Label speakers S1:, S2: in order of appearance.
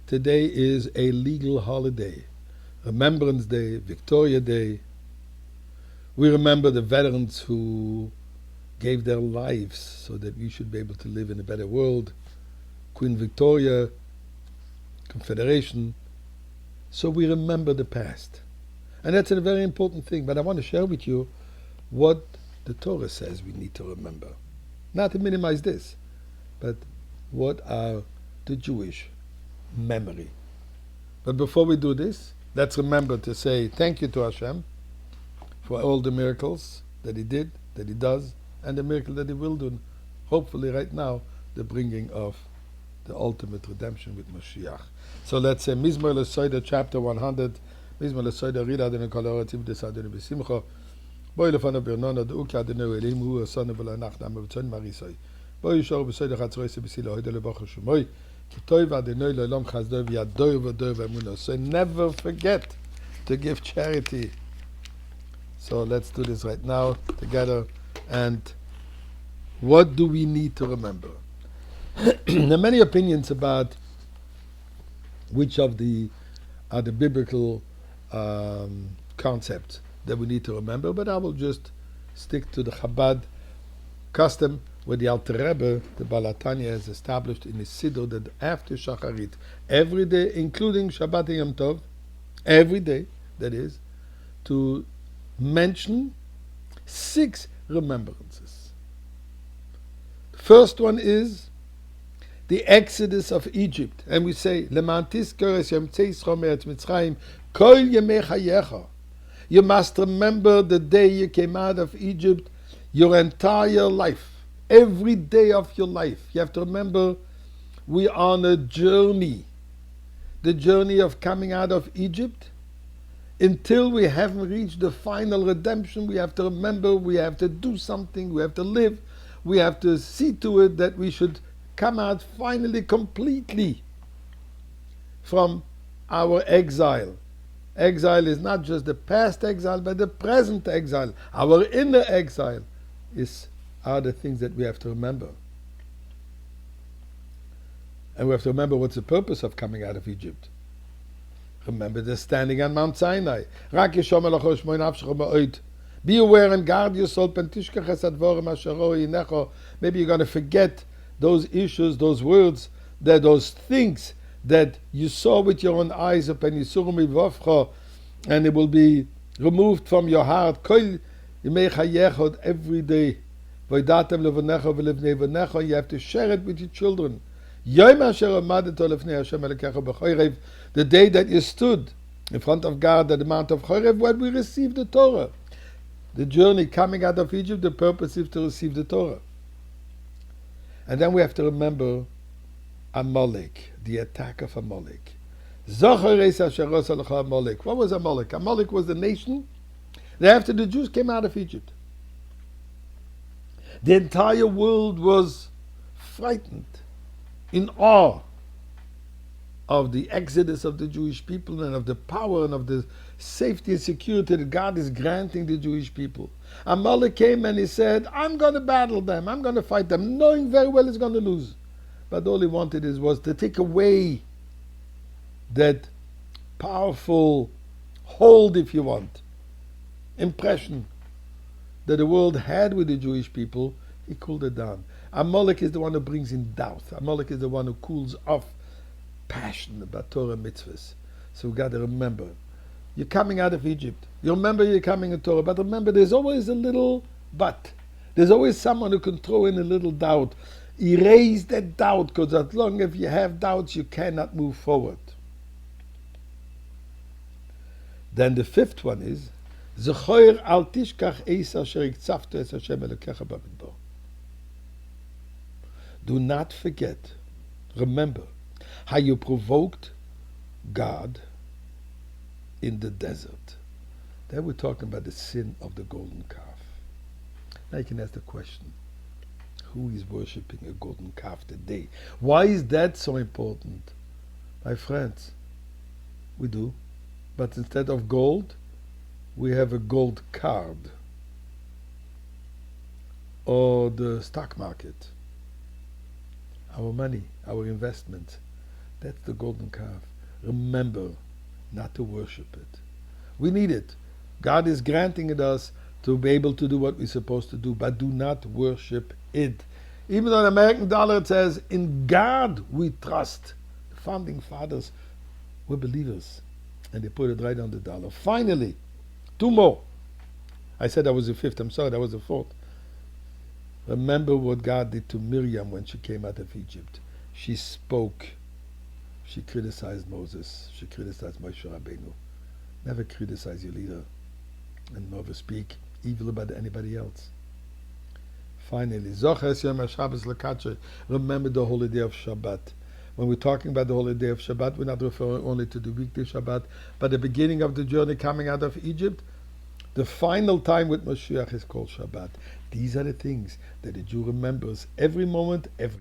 S1: today is a legal holiday. Remembrance Day, Victoria Day. We remember the veterans who gave their lives so that we should be able to live in a better world. Queen Victoria, Confederation. So we remember the past. And that's a very important thing. But I want to share with you what the Torah says we need to remember. Not to minimize this, but what are the Jewish memory. But before we do this, let's remember to say thank you to Hashem for all the miracles that He did, that He does, and the miracle that He will do. Hopefully right now, the bringing of the ultimate redemption with Mashiach. So let's say Mizmor L'Soida, chapter 100. Mizmor L'Soida, Rida Adonai Kol Ha'aratim Des Adonai B'Simcha. Boi Lefanav B'Ernona, D'Uki Adonai Elim Hu Asana V'Lanach Nama V'Tzon Marisai. Boi Yishor B'Soida Chatzroise B'Sila Hoida Lebacha Shemoy. Ki Toiv Adonai L'Olam Chazdoi V'Yadoi V'Doi V'Emunah. So never forget to give charity. So let's do this right now together. And what do we need to remember? There are many opinions about which of the are the biblical concepts that we need to remember, but I will just stick to the Chabad custom where the Alter Rebbe, the Baal HaTanya, has established in his Siddur that after Shacharit, every day, including Shabbat and Yom Tov, every day, that is, to mention 6 remembrances. The first one is the Exodus of Egypt, and we say, "Leman tizkor es yom tzeischo me'eretz Mitzrayim, kol yemei chayecha." You must remember the day you came out of Egypt, your entire life, every day of your life. You have to remember, we are on a journey, the journey of coming out of Egypt. Until we haven't reached the final redemption, we have to remember, we have to do something, we have to live, we have to see to it that we should come out finally completely from our exile. Exile is not just the past exile, but the present exile. Our inner exile are the things that we have to remember. And we have to remember what's the purpose of coming out of Egypt. Remember the standing on Mount Sinai. Be aware and guard yourself. Maybe you're going to forget those issues, those words, those things that you saw with your own eyes, and it will be removed from your heart every day. You have to share it with your children. The day that you stood in front of God at the Mount of Horeb, when we received the Torah. The journey coming out of Egypt, the purpose is to receive the Torah. And then we have to remember Amalek, the attack of Amalek. What was Amalek? Amalek was the nation that after the Jews came out of Egypt, the entire world was frightened, in awe of the exodus of the Jewish people and of the power and of the safety and security that God is granting the Jewish people. Amalek came and he said, I'm going to battle them, I'm going to fight them, knowing very well he's going to lose. But all he wanted was to take away that powerful hold, if you want, impression that the world had with the Jewish people. He cooled it down. Amalek is the one who brings in doubt. Amalek is the one who cools off passion about Torah mitzvahs. So we got to remember, you're coming out of Egypt. You remember you're coming in Torah, but remember there's always a little but. There's always someone who can throw in a little doubt. Erase that doubt, because as long as you have doubts, you cannot move forward. Then the 5th one is, Zechoir al tishkach eis asher iktzavta es Hashem Elokecha b'midbar. Do not forget, remember, how you provoked God in the desert. There we're talking about the sin of the golden calf. Now you can ask the question, who is worshipping a golden calf today? Why is that so important? My friends, we do. But instead of gold, we have a gold card. Or the stock market. Our money, our investment. That's the golden calf. Remember not to worship it. We need it. God is granting it us to be able to do what we're supposed to do, but do not worship it. Even on the American dollar it says, in God we trust. The founding fathers were believers. And they put it right on the dollar. Finally, two more. I said that was the fifth. I'm sorry, that was the fourth. Remember what God did to Miriam when she came out of Egypt. She spoke. She criticized Moses. She criticized Moshe Rabbeinu. Never criticize your leader and never speak evil about anybody else. Finally, remember the holy day of Shabbat. When we're talking about the holy day of Shabbat, we're not referring only to the weekday Shabbat, but the beginning of the journey coming out of Egypt. The final time with Mashiach is called Shabbat. These are the things that the Jew remembers every moment, every